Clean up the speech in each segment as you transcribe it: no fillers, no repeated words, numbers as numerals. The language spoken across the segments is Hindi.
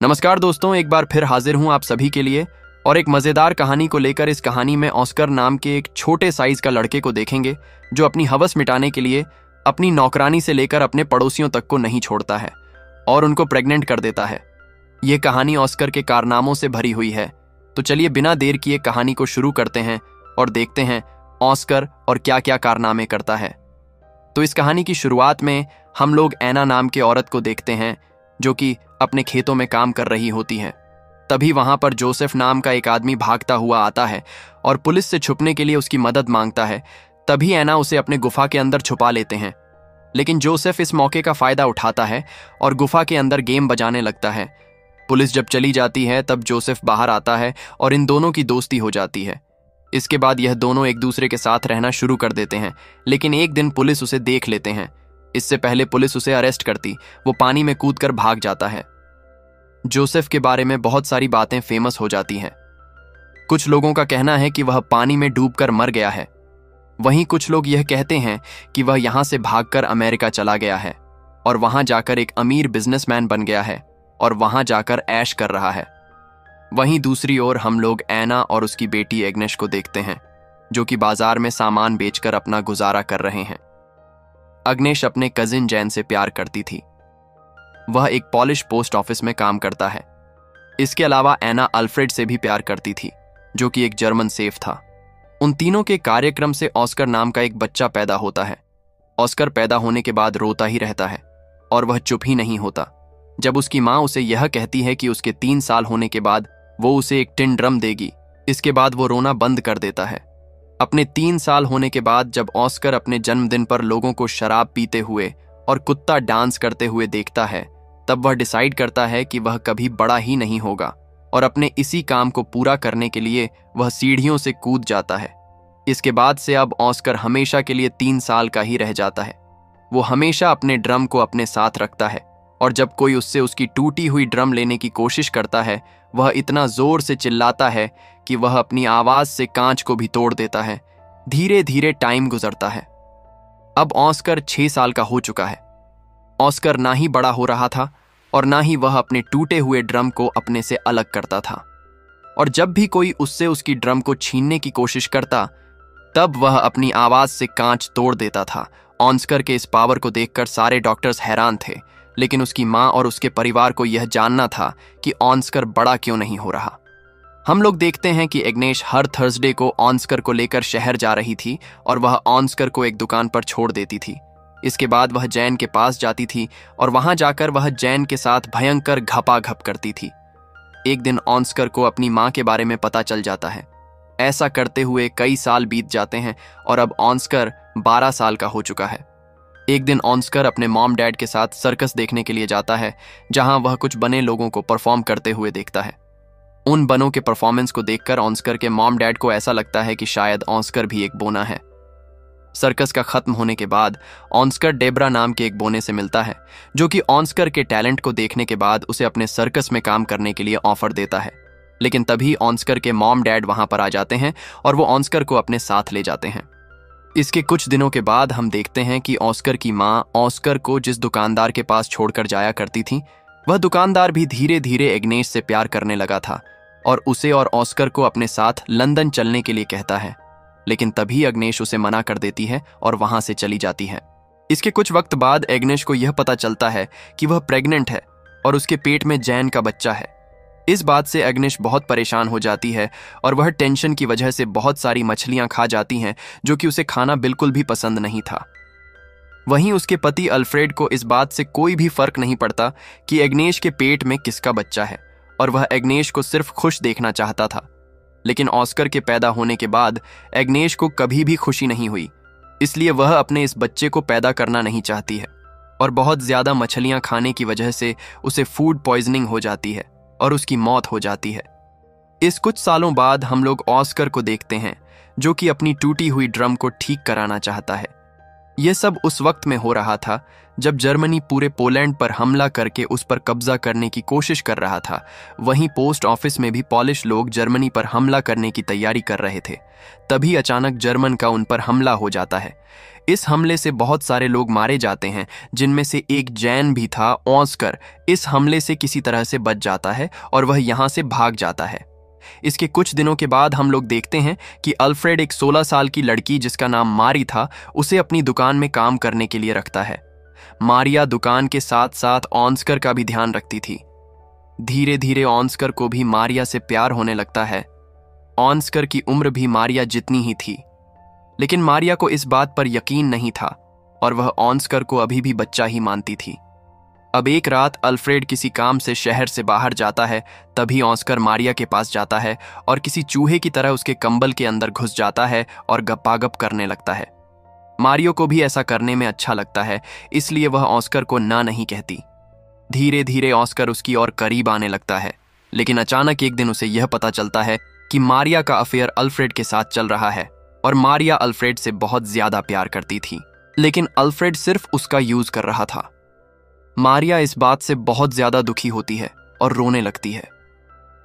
नमस्कार दोस्तों, एक बार फिर हाजिर हूं आप सभी के लिए और एक मज़ेदार कहानी को लेकर। इस कहानी में ऑस्कर नाम के एक छोटे साइज का लड़के को देखेंगे जो अपनी हवस मिटाने के लिए अपनी नौकरानी से लेकर अपने पड़ोसियों तक को नहीं छोड़ता है और उनको प्रेग्नेंट कर देता है। ये कहानी ऑस्कर के कारनामों से भरी हुई है। तो चलिए बिना देर किए कहानी को शुरू करते हैं और देखते हैं ऑस्कर और क्या क्या कारनामे करता है। तो इस कहानी की शुरुआत में हम लोग एना नाम के औरत को देखते हैं जो कि अपने खेतों में काम कर रही होती हैं। तभी वहां पर जोसेफ नाम का एक आदमी भागता हुआ आता है और पुलिस से छुपने के लिए उसकी मदद मांगता है। तभी एना उसे अपने गुफा के अंदर छुपा लेते हैं, लेकिन जोसेफ इस मौके का फायदा उठाता है और गुफा के अंदर गेम बजाने लगता है। पुलिस जब चली जाती है तब जोसेफ बाहर आता है और इन दोनों की दोस्ती हो जाती है। इसके बाद यह दोनों एक दूसरे के साथ रहना शुरू कर देते हैं, लेकिन एक दिन पुलिस उसे देख लेते हैं। इससे पहले पुलिस उसे अरेस्ट करती वो पानी में कूदकर भाग जाता है। जोसेफ के बारे में बहुत सारी बातें फेमस हो जाती हैं। कुछ लोगों का कहना है कि वह पानी में डूबकर मर गया है। वहीं कुछ लोग यह कहते हैं कि वह यहां से भागकर अमेरिका चला गया है और वहां जाकर एक अमीर बिजनेसमैन बन गया है और वहां जाकर ऐश कर रहा है। वहीं दूसरी ओर हम लोग एना और उसकी बेटी एग्नेश को देखते हैं जो कि बाजार में सामान बेचकर अपना गुजारा कर रहे हैं। एग्नेश अपने कजिन जैन से प्यार करती थी। वह एक पॉलिश पोस्ट ऑफिस में काम करता है। इसके अलावा एना अल्फ्रेड से भी प्यार करती थी जो कि एक जर्मन सेफ था। उन तीनों के कार्यक्रम से ऑस्कर नाम का एक बच्चा पैदा होता है। ऑस्कर पैदा होने के बाद रोता ही रहता है और वह चुप ही नहीं होता। जब उसकी माँ उसे यह कहती है कि उसके 3 साल होने के बाद वो उसे एक टिन ड्रम देगी, इसके बाद वो रोना बंद कर देता है। अपने 3 साल होने के बाद जब ऑस्कर अपने जन्मदिन पर लोगों को शराब पीते हुए और कुत्ता डांस करते हुए देखता है, तब वह डिसाइड करता है कि वह कभी बड़ा ही नहीं होगा और अपने इसी काम को पूरा करने के लिए वह सीढ़ियों से कूद जाता है। इसके बाद से अब ऑस्कर हमेशा के लिए 3 साल का ही रह जाता है। वो हमेशा अपने ड्रम को अपने साथ रखता है और जब कोई उससे उसकी टूटी हुई ड्रम लेने की कोशिश करता है, वह इतना जोर से चिल्लाता है कि वह अपनी आवाज से कांच को भी तोड़ देता है। धीरे धीरे टाइम गुजरता है। अब ऑस्कर 6 साल का हो चुका है। ऑस्कर ना ही बड़ा हो रहा था और ना ही वह अपने टूटे हुए ड्रम को अपने से अलग करता था। और जब भी कोई उससे उसकी ड्रम को छीनने की कोशिश करता, तब वह अपनी आवाज से कांच तोड़ देता था। ऑस्कर के इस पावर को देखकर सारे डॉक्टर्स हैरान थे, लेकिन उसकी माँ और उसके परिवार को यह जानना था कि ऑस्कर बड़ा क्यों नहीं हो रहा। हम लोग देखते हैं कि एग्नेश हर थर्सडे को ऑस्कर को लेकर शहर जा रही थी और वह ऑस्कर को एक दुकान पर छोड़ देती थी। इसके बाद वह जैन के पास जाती थी और वहां जाकर वह जैन के साथ भयंकर घपाघप करती थी। एक दिन ऑस्कर को अपनी माँ के बारे में पता चल जाता है। ऐसा करते हुए कई साल बीत जाते हैं और अब ऑस्कर 12 साल का हो चुका है। एक दिन ऑस्कर अपने मॉम डैड के साथ सर्कस देखने के लिए जाता है, जहां वह कुछ बने लोगों को परफॉर्म करते हुए देखता है। उन बनों के परफॉर्मेंस को देखकर ऑस्कर के मॉम डैड को ऐसा लगता है कि शायद ऑस्कर भी एक बोना है। सर्कस का खत्म होने के बाद ऑस्कर डेब्रा नाम के एक बोने से मिलता है जो कि ऑस्कर के टैलेंट को देखने के बाद उसे अपने सर्कस में काम करने के लिए ऑफर देता है। लेकिन तभी ऑस्कर के मॉम डैड वहां पर आ जाते हैं और वो ऑस्कर को अपने साथ ले जाते हैं। इसके कुछ दिनों के बाद हम देखते हैं कि ऑस्कर की माँ ऑस्कर को जिस दुकानदार के पास छोड़कर जाया करती थी, वह दुकानदार भी धीरे धीरे एग्नेश से प्यार करने लगा था और उसे और ऑस्कर को अपने साथ लंदन चलने के लिए कहता है। लेकिन तभी एग्नेश उसे मना कर देती है और वहां से चली जाती है। इसके कुछ वक्त बाद एग्नेश को यह पता चलता है कि वह प्रेग्नेंट है और उसके पेट में जैन का बच्चा है। इस बात से एग्नेश बहुत परेशान हो जाती है और वह टेंशन की वजह से बहुत सारी मछलियां खा जाती हैं जो कि उसे खाना बिल्कुल भी पसंद नहीं था। वहीं उसके पति अल्फ्रेड को इस बात से कोई भी फर्क नहीं पड़ता कि एग्नेश के पेट में किसका बच्चा है और वह एग्नेश को सिर्फ खुश देखना चाहता था। लेकिन ऑस्कर के पैदा होने के बाद एग्नेश को कभी भी खुशी नहीं हुई, इसलिए वह अपने इस बच्चे को पैदा करना नहीं चाहती है और बहुत ज्यादा मछलियां खाने की वजह से उसे फूड पॉइजनिंग हो जाती है और उसकी मौत हो जाती है। इस कुछ सालों बाद हम लोग ऑस्कर को देखते हैं जो कि अपनी टूटी हुई ड्रम को ठीक कराना चाहता है। यह सब उस वक्त में हो रहा था जब जर्मनी पूरे पोलैंड पर हमला करके उस पर कब्जा करने की कोशिश कर रहा था। वहीं पोस्ट ऑफिस में भी पॉलिश लोग जर्मनी पर हमला करने की तैयारी कर रहे थे। तभी अचानक जर्मन का उन पर हमला हो जाता है। इस हमले से बहुत सारे लोग मारे जाते हैं, जिनमें से एक जैन भी था, ऑस्कर। इस हमले से किसी तरह से बच जाता है और वह यहाँ से भाग जाता है। इसके कुछ दिनों के बाद हम लोग देखते हैं कि अल्फ्रेड एक 16 साल की लड़की जिसका नाम मारी था, उसे अपनी दुकान में काम करने के लिए रखता है। मारिया दुकान के साथ साथ ऑस्कर का भी ध्यान रखती थी। धीरे धीरे ऑस्कर को भी मारिया से प्यार होने लगता है। ऑस्कर की उम्र भी मारिया जितनी ही थी, लेकिन मारिया को इस बात पर यकीन नहीं था और वह ऑस्कर को अभी भी बच्चा ही मानती थी। अब एक रात अल्फ्रेड किसी काम से शहर से बाहर जाता है। तभी ऑस्कर मारिया के पास जाता है और किसी चूहे की तरह उसके कंबल के अंदर घुस जाता है और गप्पागप करने लगता है। मारियो को भी ऐसा करने में अच्छा लगता है, इसलिए वह ऑस्कर को ना नहीं कहती। धीरे धीरे ऑस्कर उसकी ओर करीब आने लगता है, लेकिन अचानक एक दिन उसे यह पता चलता है कि मारिया का अफेयर अल्फ्रेड के साथ चल रहा है और मारिया अल्फ्रेड से बहुत ज्यादा प्यार करती थी, लेकिन अल्फ्रेड सिर्फ उसका यूज कर रहा था। मारिया इस बात से बहुत ज्यादा दुखी होती है और रोने लगती है।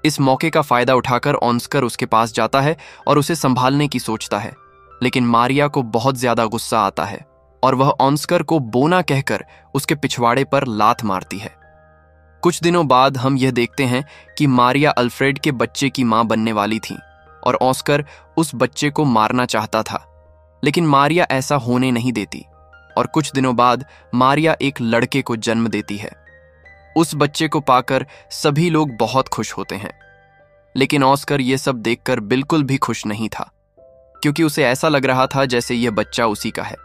इस मौके का फायदा उठाकर ऑस्कर उसके पास जाता है और उसे संभालने की सोचता है, लेकिन मारिया को बहुत ज्यादा गुस्सा आता है और वह ऑस्कर को बोना कहकर उसके पिछवाड़े पर लात मारती है। कुछ दिनों बाद हम यह देखते हैं कि मारिया अल्फ्रेड के बच्चे की मां बनने वाली थी और ऑस्कर उस बच्चे को मारना चाहता था, लेकिन मारिया ऐसा होने नहीं देती और कुछ दिनों बाद मारिया एक लड़के को जन्म देती है। उस बच्चे को पाकर सभी लोग बहुत खुश होते हैं, लेकिन ऑस्कर यह सब देखकर बिल्कुल भी खुश नहीं था, क्योंकि उसे ऐसा लग रहा था जैसे यह बच्चा उसी का है।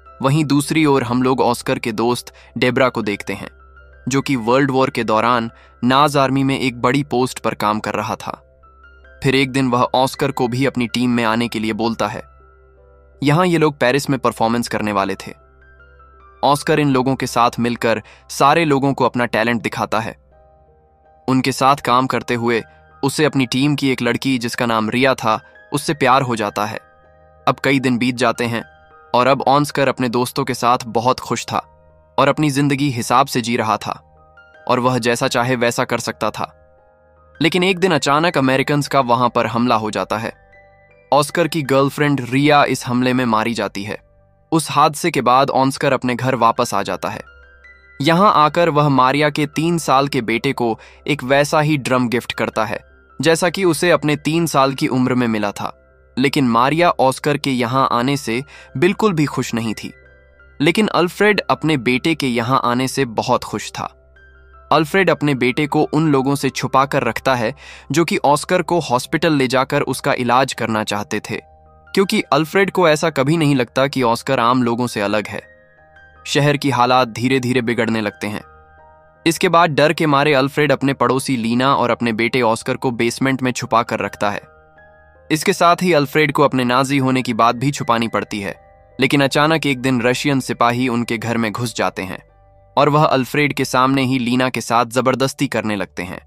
वहीं दूसरी ओर हम लोग ऑस्कर के दोस्त डेब्रा को देखते हैं, जो कि वर्ल्ड वॉर के दौरान नाज आर्मी में एक बड़ी पोस्ट पर काम कर रहा था। फिर एक दिन वह ऑस्कर को भी अपनी टीम में आने के लिए बोलता है। यहां ये लोग पेरिस में परफॉर्मेंस करने वाले थे। ऑस्कर इन लोगों के साथ मिलकर सारे लोगों को अपना टैलेंट दिखाता है। उनके साथ काम करते हुए उसे अपनी टीम की एक लड़की जिसका नाम रिया था, उससे प्यार हो जाता है। अब कई दिन बीत जाते हैं और अब ऑस्कर अपने दोस्तों के साथ बहुत खुश था और अपनी जिंदगी हिसाब से जी रहा था और वह जैसा चाहे वैसा कर सकता था। लेकिन एक दिन अचानक अमेरिकन्स का वहां पर हमला हो जाता है। ऑस्कर की गर्लफ्रेंड रिया इस हमले में मारी जाती है। उस हादसे के बाद ऑस्कर अपने घर वापस आ जाता है। यहां आकर वह मारिया के 3 साल के बेटे को एक वैसा ही ड्रम गिफ्ट करता है जैसा कि उसे अपने 3 साल की उम्र में मिला था। लेकिन मारिया ऑस्कर के यहां आने से बिल्कुल भी खुश नहीं थी, लेकिन अल्फ्रेड अपने बेटे के यहां आने से बहुत खुश था। अल्फ्रेड अपने बेटे को उन लोगों से छुपा कर रखता है जो कि ऑस्कर को हॉस्पिटल ले जाकर उसका इलाज करना चाहते थे, क्योंकि अल्फ्रेड को ऐसा कभी नहीं लगता कि ऑस्कर आम लोगों से अलग है। शहर की हालात धीरे धीरे बिगड़ने लगते हैं। इसके बाद डर के मारे अल्फ्रेड अपने पड़ोसी लीना और अपने बेटे ऑस्कर को बेसमेंट में छुपा कर रखता है। इसके साथ ही अल्फ्रेड को अपने नाजी होने की बात भी छुपानी पड़ती है, लेकिन अचानक एक दिन रशियन सिपाही उनके घर में घुस जाते हैं और वह अल्फ्रेड के सामने ही लीना के साथ जबरदस्ती करने लगते हैं।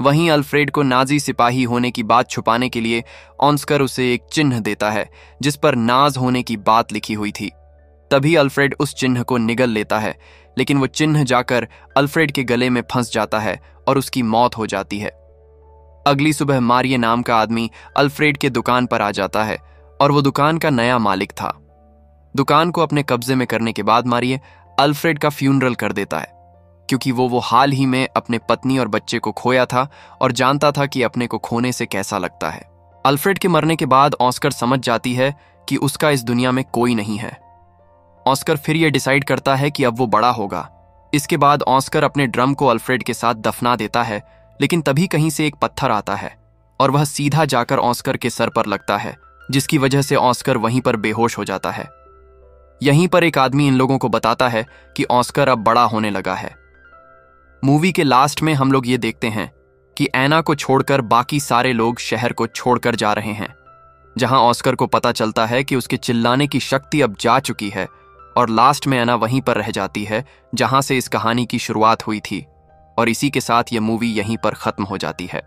वहीं अल्फ्रेड को नाजी सिपाही होने की बात छुपाने के लिए ऑस्कर उसे एक चिन्ह देता है जिस पर नाज होने की बात लिखी हुई थी। तभी अल्फ्रेड उस चिन्ह को निगल लेता है, लेकिन वो चिन्ह जाकर अल्फ्रेड के गले में फंस जाता है और उसकी मौत हो जाती है। अगली सुबह मारिया नाम का आदमी अल्फ्रेड के दुकान पर आ जाता है और वो दुकान का नया मालिक था। दुकान को अपने कब्जे में करने के बाद मारिया अल्फ्रेड का फ्यूनरल कर देता है, क्योंकि वो हाल ही में अपने पत्नी और बच्चे को खोया था और जानता था कि अपने को खोने से कैसा लगता है। अल्फ्रेड के मरने के बाद ऑस्कर समझ जाती है कि उसका इस दुनिया में कोई नहीं है। ऑस्कर फिर यह डिसाइड करता है कि अब वो बड़ा होगा। इसके बाद ऑस्कर अपने ड्रम को अल्फ्रेड के साथ दफना देता है, लेकिन तभी कहीं से एक पत्थर आता है और वह सीधा जाकर ऑस्कर के सर पर लगता है, जिसकी वजह से ऑस्कर वहीं पर बेहोश हो जाता है। यहीं पर एक आदमी इन लोगों को बताता है कि ऑस्कर अब बड़ा होने लगा है। मूवी के लास्ट में हम लोग ये देखते हैं कि एना को छोड़कर बाकी सारे लोग शहर को छोड़कर जा रहे हैं, जहां ऑस्कर को पता चलता है कि उसके चिल्लाने की शक्ति अब जा चुकी है और लास्ट में एना वहीं पर रह जाती है जहां से इस कहानी की शुरुआत हुई थी। और इसी के साथ यह मूवी यहीं पर खत्म हो जाती है।